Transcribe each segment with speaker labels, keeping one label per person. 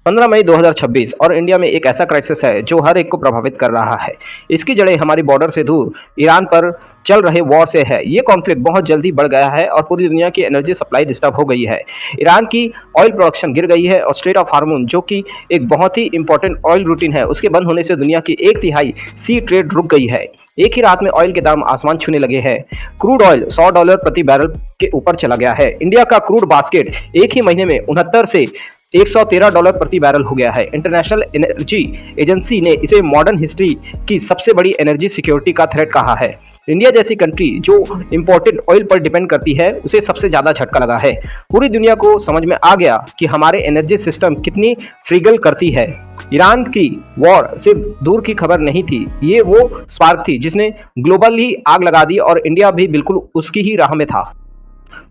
Speaker 1: 15 मई 2026 और इंडिया में एक ऐसा क्राइसिस है जो हर एक को प्रभावित कर रहा है। इसकी जड़ें हमारी बॉर्डर से दूर ईरान पर चल रहे वॉर से है। ये कॉन्फ्लिक्ट बहुत जल्दी बढ़ गया है और पूरी दुनिया की एनर्जी सप्लाई डिस्टर्ब हो गई है। ईरान की ऑयल प्रोडक्शन गिर गई है और स्ट्रेट ऑफ हार्मोन, जो कि एक बहुत ही इंपॉर्टेंट ऑयल रूटीन है, उसके बंद होने से दुनिया की 1/3 सी ट्रेड रुक गई है। एक ही रात में ऑयल के दाम आसमान छूने लगे हैं। क्रूड ऑयल $100 प्रति बैरल के ऊपर चला गया है। इंडिया का क्रूड बास्केट एक ही महीने में 69 से $113 प्रति बैरल हो गया है। इंटरनेशनल एनर्जी एजेंसी ने इसे मॉडर्न हिस्ट्री की सबसे बड़ी एनर्जी सिक्योरिटी का थ्रेट कहा है। इंडिया जैसी कंट्री जो इंपोर्टेड ऑयल पर डिपेंड करती है, उसे सबसे ज्यादा झटका लगा है। पूरी दुनिया को समझ में आ गया कि हमारे एनर्जी सिस्टम कितनी फ्रीगल करती है। ईरान की वॉर सिर्फ दूर की खबर नहीं थी, ये वो स्पार्क थी जिसने ग्लोबली आग लगा दी और इंडिया भी बिल्कुल उसकी ही राह में था।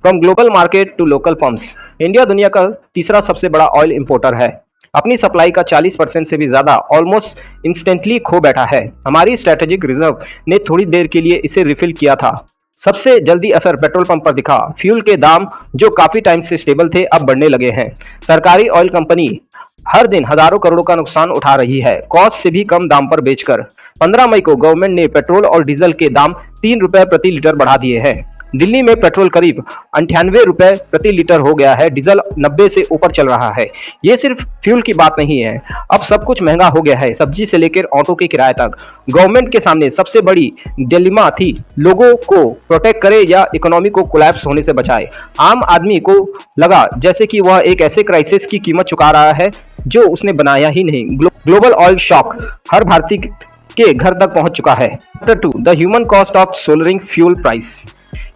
Speaker 1: From global market to local pumps, India दुनिया का तीसरा सबसे बड़ा ऑयल इंपोर्टर है। अपनी सप्लाई का 40% से भी ज्यादा ऑलमोस्ट इंस्टेंटली खो बैठा है। हमारी स्ट्रेटेजिक रिजर्व ने थोड़ी देर के लिए इसे रिफिल किया था। सबसे जल्दी असर पेट्रोल पंप पर दिखा। फ्यूल के दाम जो काफी टाइम से स्टेबल थे, अब बढ़ने लगे हैं। सरकारी ऑयल कंपनी हर दिन हजारों करोड़ों का नुकसान उठा रही है, कॉस्ट से भी कम दाम पर बेचकर। 15 मई को गवर्नमेंट ने पेट्रोल और डीजल के दाम ₹3 प्रति लीटर बढ़ा दिए हैं। दिल्ली में पेट्रोल करीब ₹98 प्रति लीटर हो गया है, डीजल 90 से ऊपर चल रहा है। ये सिर्फ फ्यूल की बात नहीं है, अब सब कुछ महंगा हो गया है, सब्जी से लेकर ऑटो के किराए तक। गवर्नमेंट के सामने सबसे बड़ी डिलेमा थी, लोगों को प्रोटेक्ट करे या इकोनॉमी को कोलैप्स होने से बचाए। आम आदमी को लगा जैसे कि वह एक ऐसे क्राइसिस की कीमत चुका रहा है जो उसने बनाया ही नहीं। ग्लोबल ऑयल शॉक हर भारतीय के घर तक पहुंच चुका है। Chapter 2, the human cost of soaring fuel price.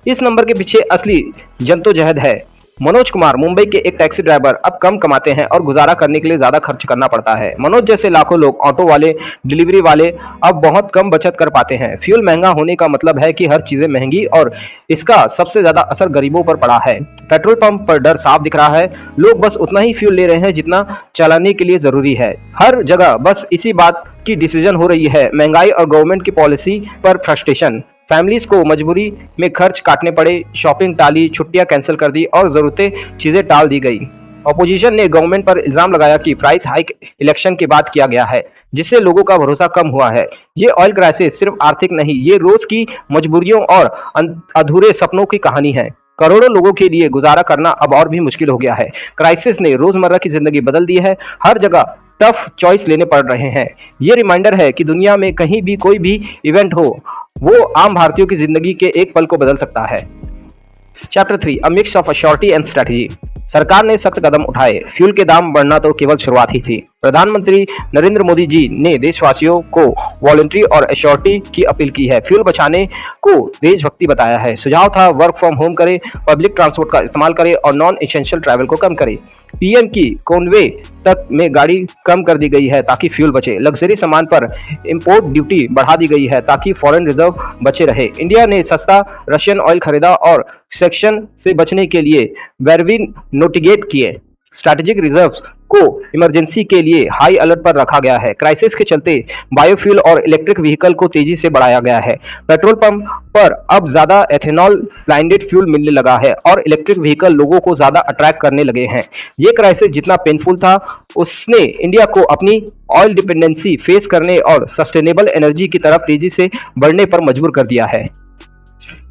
Speaker 1: इस नंबर के पीछे असली जद्दोजहद है। मनोज कुमार मुंबई के एक टैक्सी ड्राइवर अब कम कमाते हैं और गुजारा करने के लिए ज्यादा खर्च करना पड़ता है। मनोज जैसे लाखों लोग, ऑटो वाले, डिलीवरी वाले, अब बहुत कम बचत कर पाते हैं। फ्यूल महंगा होने का मतलब है कि हर चीजें महंगी और इसका सबसे ज्यादा असर गरीबों पर पड़ा है। पेट्रोल पंप पर डर साफ दिख रहा है, लोग बस उतना ही फ्यूल ले रहे हैं जितना चलाने के लिए जरूरी है। हर जगह बस इसी बात की डिसीजन हो रही है, महंगाई और गवर्नमेंट की पॉलिसी पर फ्रस्ट्रेशन। फैमिलीज को मजबूरी में खर्च काटने पड़े, शॉपिंग टाली, छुट्टियां कैंसिल कर दी और जरूरतें चीजें टाल दी गई। ऑपोजिशन ने गवर्नमेंट पर इल्जाम लगाया कि प्राइस हाइक इलेक्शन के बाद किया गया है, जिससे लोगों का भरोसा कम हुआ है। ये ऑयल क्राइसिस सिर्फ आर्थिक नहीं, ये रोज की मजबूरियों और अधूरे सपनों की कहानी है। करोड़ों लोगों के लिए गुजारा करना अब और भी मुश्किल हो गया है। क्राइसिस ने रोजमर्रा की जिंदगी बदल दी है, हर जगह टफ चॉइस लेने पड़ रहे हैं। ये रिमाइंडर है कि दुनिया में कहीं भी कोई भी इवेंट हो, वो आम भारतीयों की जिंदगी के एक पल को बदल सकता है। Chapter 3, a mix of assurity and strategy. सरकार ने सख्त कदम उठाए, फ्यूल के दाम बढ़ना तो केवल शुरुआत ही थी। प्रधानमंत्री नरेंद्र मोदी जी ने देशवासियों को वॉलंटरी और एश्योरिटी की अपील की है। फ्यूल बचाने को देशभक्ति बताया है। सुझाव था वर्क फ्रॉम होम करें, पब्लिक ट्रांसपोर्ट का इस्तेमाल करें और नॉन एसेंशियल ट्रैवल को कम करें। पीएम की कॉन्वे तक में गाड़ी कम कर दी गई है ताकि फ्यूल बचे। लग्जरी सामान पर इंपोर्ट ड्यूटी बढ़ा दी गई है ताकि फॉरेन रिजर्व बचे रहे। इंडिया ने सस्ता रशियन ऑयल खरीदा और सेक्शन से बचने के लिए वेरविन नोटिगेट किए। स्ट्रैटेजिक रिजर्व्स को इमरजेंसी के लिए हाई अलर्ट पर रखा गया है। क्राइसिस के चलते बायोफ्यूल और इलेक्ट्रिक व्हीकल को तेजी से बढ़ाया गया है। पेट्रोल पंप पर अब ज्यादा एथेनॉल ब्लेंडेड फ्यूल मिलने लगा है और इलेक्ट्रिक व्हीकल लोगों को ज्यादा अट्रैक्ट करने लगे हैं। ये क्राइसिस जितना पेनफुल था, उसने इंडिया को अपनी ऑयल डिपेंडेंसी फेस करने और सस्टेनेबल एनर्जी की तरफ तेजी से बढ़ने पर मजबूर कर दिया है।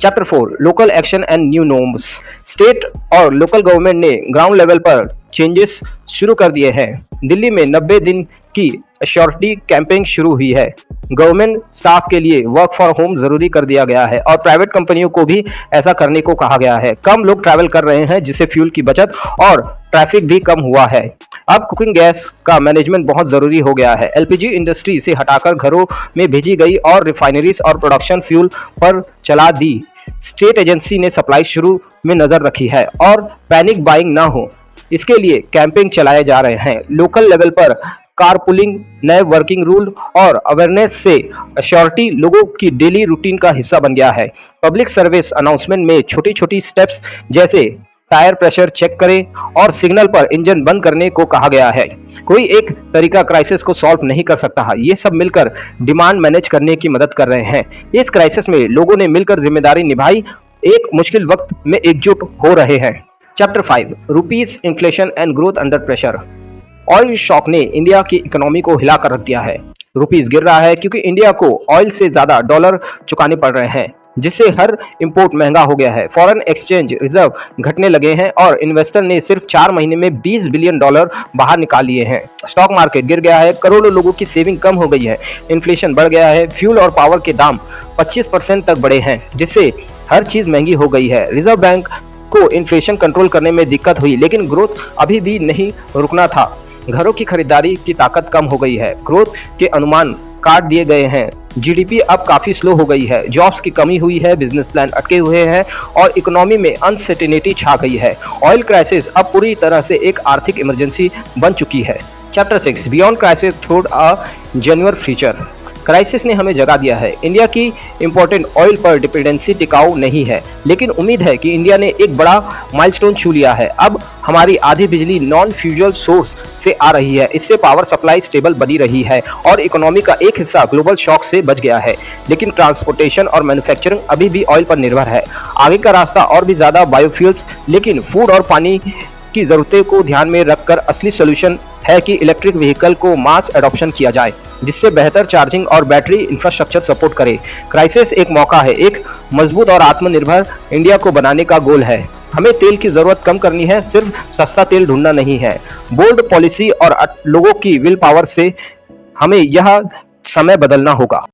Speaker 1: Chapter 4, local action and new norms. State और लोकल गवर्नमेंट ने ग्राउंड लेवल पर चेंजेस शुरू कर दिए हैं। दिल्ली में 90 दिन की एश्योरिटी कैंपेन शुरू हुई है। गवर्नमेंट स्टाफ के लिए वर्क फॉर होम जरूरी कर दिया गया है और प्राइवेट कंपनियों को भी ऐसा करने को कहा गया है। कम लोग ट्रैवल कर रहे हैं, जिससे फ्यूल की बचत और ट्रैफिक भी कम हुआ है। अब कुकिंग गैस का मैनेजमेंट बहुत जरूरी हो गया है। एलपीजी इंडस्ट्री से हटाकर घरों में भेजी गई और रिफाइनरीज और प्रोडक्शन फ्यूल पर चला दी। स्टेट एजेंसी ने सप्लाई शुरू में नजर रखी है और पैनिक बाइंग ना हो, इसके लिए कैंपेन चलाए जा रहे हैं। लोकल लेवल पर कारपूलिंग, नए वर्किंग रूल और अवेयरनेस से एश्योरिटी लोगों की डेली रूटीन का हिस्सा बन गया है। पब्लिक सर्विस अनाउंसमेंट में छोटी छोटी स्टेप्स जैसे टायर प्रेशर चेक करें और सिग्नल पर इंजन बंद करने को कहा गया है। कोई एक तरीका क्राइसिस को सॉल्व नहीं कर सकता, ये सब मिलकर डिमांड मैनेज करने की मदद कर रहे हैं। इस क्राइसिस में लोगों ने मिलकर जिम्मेदारी निभाई, एक मुश्किल वक्त में एकजुट हो रहे हैं। Chapter 5, rupees, inflation and growth under pressure. Oil shock ने इंडिया की इकोनॉमी को हिला कर रख दिया है। रुपीस गिर रहा है क्योंकि इंडिया को ऑयल से ज्यादा डॉलर चुकाने पड़ रहे हैं, जिससे हर इंपोर्ट महंगा हो गया है। फॉरेन एक्सचेंज रिजर्व घटने लगे हैं और इन्वेस्टर ने सिर्फ 4 महीने में $20 बिलियन बाहर निकाल लिए हैं। स्टॉक मार्केट गिर गया है, करोड़ों लोगों की सेविंग कम हो गई है, इन्फ्लेशन बढ़ गया है, फ्यूल और पावर के दाम 25% तक बढ़े हैं, जिससे हर चीज महंगी हो गई है। रिजर्व बैंक को इन्फ्लेशन कंट्रोल करने में दिक्कत हुई, लेकिन ग्रोथ अभी भी नहीं रुकना था। घरों की खरीदारी की ताकत कम हो गई है, ग्रोथ के अनुमान काट दिए गए हैं, जीडीपी अब काफी स्लो हो गई है, जॉब्स की कमी हुई है, बिजनेस प्लान अटके हुए हैं और इकोनॉमी में अनसर्टेनिटी छा गई है। ऑयल क्राइसिस अब पूरी तरह से एक आर्थिक इमरजेंसी बन चुकी है। Chapter 6 beyond crisis through a genuine future. Crisis ने हमें जगा दिया है। इंडिया की इंपॉर्टेंट ऑयल पर डिपेंडेंसी टिकाऊ नहीं है, लेकिन उम्मीद है कि इंडिया ने एक बड़ा माइलस्टोन छू लिया है। अब हमारी आधी बिजली नॉन फ्यूजल सोर्स से आ रही है, इससे पावर सप्लाई स्टेबल बनी रही है और इकोनॉमी का एक हिस्सा ग्लोबल शॉक से बच गया है। लेकिन ट्रांसपोर्टेशन और मैन्युफैक्चरिंग अभी भी ऑयल पर निर्भर है। आगे का रास्ता और भी ज्यादा बायोफ्यूल्स, लेकिन फूड और पानी की जरूरतें को ध्यान में रखकर असली सोल्यूशन है कि इलेक्ट्रिक व्हीकल को मास एडॉप्शन किया जाए, जिससे बेहतर चार्जिंग और बैटरी इंफ्रास्ट्रक्चर सपोर्ट करे। क्राइसिस एक मौका है, एक मजबूत और आत्मनिर्भर इंडिया को बनाने का गोल है। हमें तेल की जरूरत कम करनी है, सिर्फ सस्ता तेल ढूंढना नहीं है। बोल्ड पॉलिसी और लोगों की विल पावर से हमें यह समय बदलना होगा।